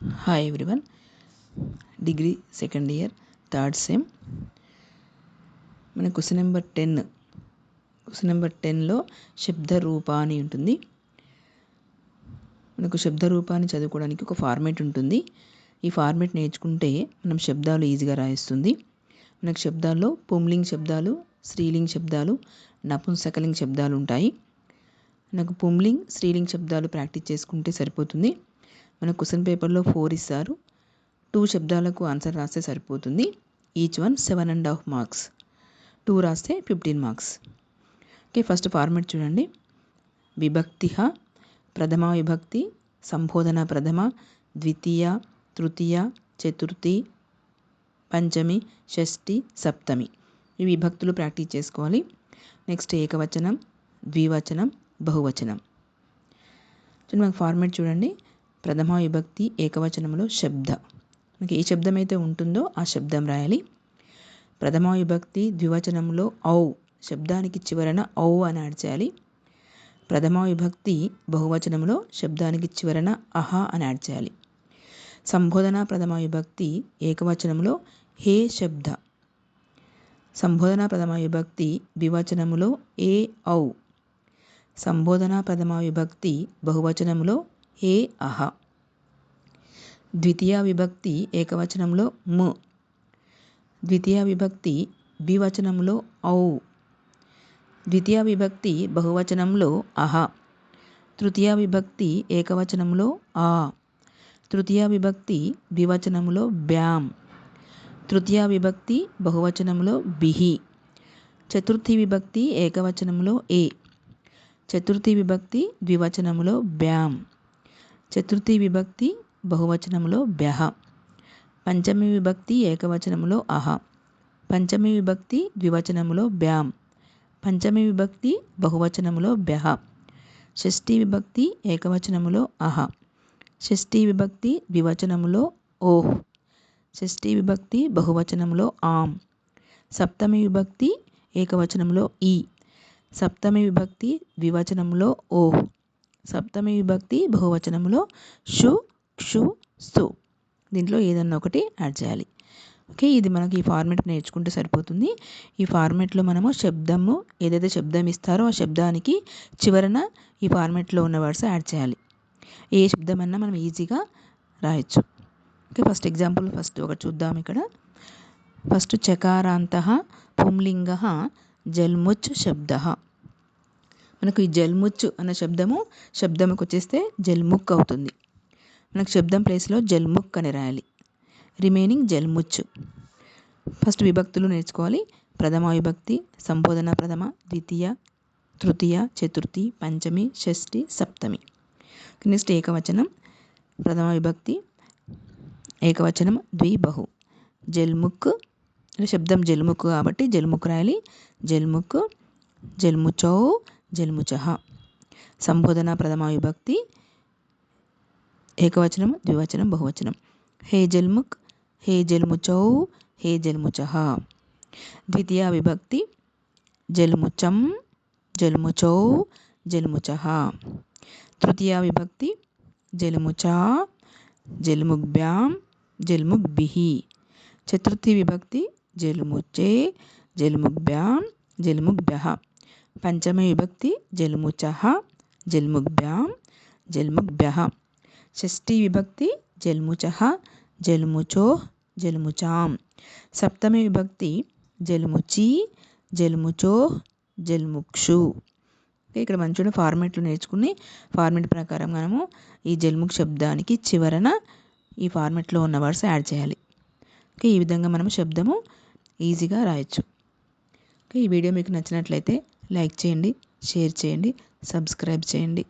Hi everyone, degree second year third sem. మన question number 10లో శబ్ద రూపాన్ని ఉంటుంది. మనకు శబ్ద రూపాన్ని చదువుకోవడానికి ఒక ఫార్మేట్ ఉంటుంది. ఈ ఫార్మేట్ నేర్చుకుంటే మనం శబ్దాలు ఈజీగా రాయిస్తుంది. మనకు శబ్దాల్లో పుంలింగ్ శబ్దాలు, స్త్రీలింగ్ శబ్దాలు, నపుంసకలింగ్ శబ్దాలు ఉంటాయి. మనకు పుంలింగ్, స్త్రీలింగ్ శబ్దాలు ప్రాక్టీస్ చేసుకుంటే సరిపోతుంది. మన క్వశ్చన్ పేపర్లో 4 ఇస్తారు. 2 శబ్దాలకు ఆన్సర్ రాస్తే సరిపోతుంది. Each one 7.5 marks. 2 రాస్తే 15 మార్క్స్. ఓకే, ఫస్ట్ ఫార్మేట్ చూడండి. విభక్తిః ప్రథమా విభక్తి, సంబోధన ప్రథమ, ద్వితీయ, తృతీయ, చతుర్థి, పంచమి, షష్ఠి, సప్తమి. ఈ విభక్తులు ప్రాక్టీస్ చేసుకోవాలి. నెక్స్ట్ ఏకవచనం, ద్వివచనం, బహువచనం. మనకు ఫార్మేట్ చూడండి. ప్రథమా విభక్తి ఏకవచనంలో శబ్ద, మనకి ఏ శబ్దం అయితే ఉంటుందో ఆ శబ్దం రాయాలి. ప్రథమా విభక్తి ద్వివచనంలో ఔ శబ్దానికి చివరన ఔ అని యాడ్ చేయాలి. ప్రథమా విభక్తి బహువచనంలో శబ్దానికి చివరన అహ అని యాడ్ చేయాలి. సంబోధన ప్రథమా విభక్తి ఏకవచనంలో హే శబ్ద, సంబోధన ప్రథమా విభక్తి ద్వివచనంలో ఏ ఔ, సంబోధన ప్రథమా విభక్తి బహువచనంలో హే అహ. ద్వితీయ విభక్తి ఏకవచనంలో ము, ద్వితీయ విభక్తి ద్వివచనంలో ఔ, ద్వితీయ విభక్తి బహువచనంలో అహ. తృతీయ విభక్తి ఏకవచనంలో ఆ, తృతీయ విభక్తి ద్వివచనంలో బ్యాం, తృతీయ విభక్తి బహువచనంలో బిహి. చతుర్థి విభక్తి ఏకవచనంలో ఏ, చతుర్థి విభక్తి ద్వివచనంలో బ్యాం, చతుర్థి విభక్తి బహువచనంలో బ్యహ. పంచమి విభక్తి ఏకవచనంలో అహ, పంచమి విభక్తి ద్వివచనంలో బ్యాం, పంచమి విభక్తి బహువచనంలో బ్యహ. షష్ఠి విభక్తి ఏకవచనంలో అహ, షష్ఠి విభక్తి ద్వివచనంలో ఓహ్, షష్ఠి విభక్తి బహువచనంలో ఆం. సప్తమి విభక్తి ఏకవచనంలో ఈ, సప్తమి విభక్తి ద్వివచనంలో ఓహ్, సప్తమి విభక్తి బహువచనంలో షు, క్షు, సు. దీంట్లో ఏదన్నా ఒకటి యాడ్ చేయాలి. ఓకే, ఇది మనకి ఈ ఫార్మేట్ నేర్చుకుంటే సరిపోతుంది. ఈ ఫార్మేట్లో మనము శబ్దము ఏదైతే శబ్దం ఇస్తారో ఆ శబ్దానికి చివరన ఈ ఫార్మేట్లో ఉన్న వర్డ్స్ యాడ్ చేయాలి. ఏ శబ్దం అన్నా మనం ఈజీగా రాయొచ్చు. ఓకే, ఫస్ట్ ఎగ్జాంపుల్ ఒకటి చూద్దాం. ఇక్కడ ఫస్ట్ చకారాంతః పుంలింగః జల్ముచ్ శబ్దః. మనకు ఈ జల్ముచ్ అన్న శబ్దముకు వచ్చేస్తే జల్ముక్ అవుతుంది. మనకు శబ్దం ప్లేస్లో జల్ముక్ అని రాయాలి. రిమైనింగ్ జల్ముచ్. ఫస్ట్ విభక్తులు నేర్చుకోవాలి. ప్రథమ విభక్తి, సంబోధన ప్రథమ, ద్వితీయ, తృతీయ, చతుర్థి, పంచమి, షష్ఠి, సప్తమి. నెక్స్ట్ ఏకవచనం. ప్రథమ విభక్తి ఏకవచనం ద్వి, బహు. జల్ముక్, శబ్దం జల్ముక్ కాబట్టి జల్ముక్ రాయాలి. జల్ముక్, జల్ముచౌ, జల్ముచః. సంబోధన ప్రథమ విభక్తి ఏకవచనం, ద్వివచనం, బహువచనం. హే జల్ముక్, హే జల్ముచౌ, హే జల్ముచః. ద్వితీయ విభక్తి జల్ముచం, జల్ముచౌ, జల్ముచః. తృతీయ విభక్తి జల్ముచా, జల్ముగ్బ్యాం, జల్ముగ్భిః. చతుర్థి విభక్తి జల్ముచే, జల్ముగ్బ్యాం, జల్ముగ్భ్యః. పంచమి విభక్తి జల్ముచః, జల్ముగ్బ్యాం, జల్ముగ్భ్యః. షష్ఠి విభక్తి జల్ముచః, జల్ముచోః, జల్ముచాం. సప్తమి విభక్తి జల్ముచి, జల్ముచోః, జల్ముక్షు. ఇక్కడ మంచిగా ఫార్మేట్లు నేర్చుకుని ఫార్మేట్ ప్రకారం మనము ఈ జల్ముక్ శబ్దానికి చివరన ఈ ఫార్మేట్లో ఉన్న వర్డ్స్ యాడ్ చేయాలి. ఓకే, ఈ విధంగా మనం శబ్దము ఈజీగా రాయొచ్చు. ఓకే, ఈ వీడియో మీకు నచ్చినట్లయితే లైక్ చేయండి, షేర్ చేయండి, సబ్స్క్రైబ్ చేయండి.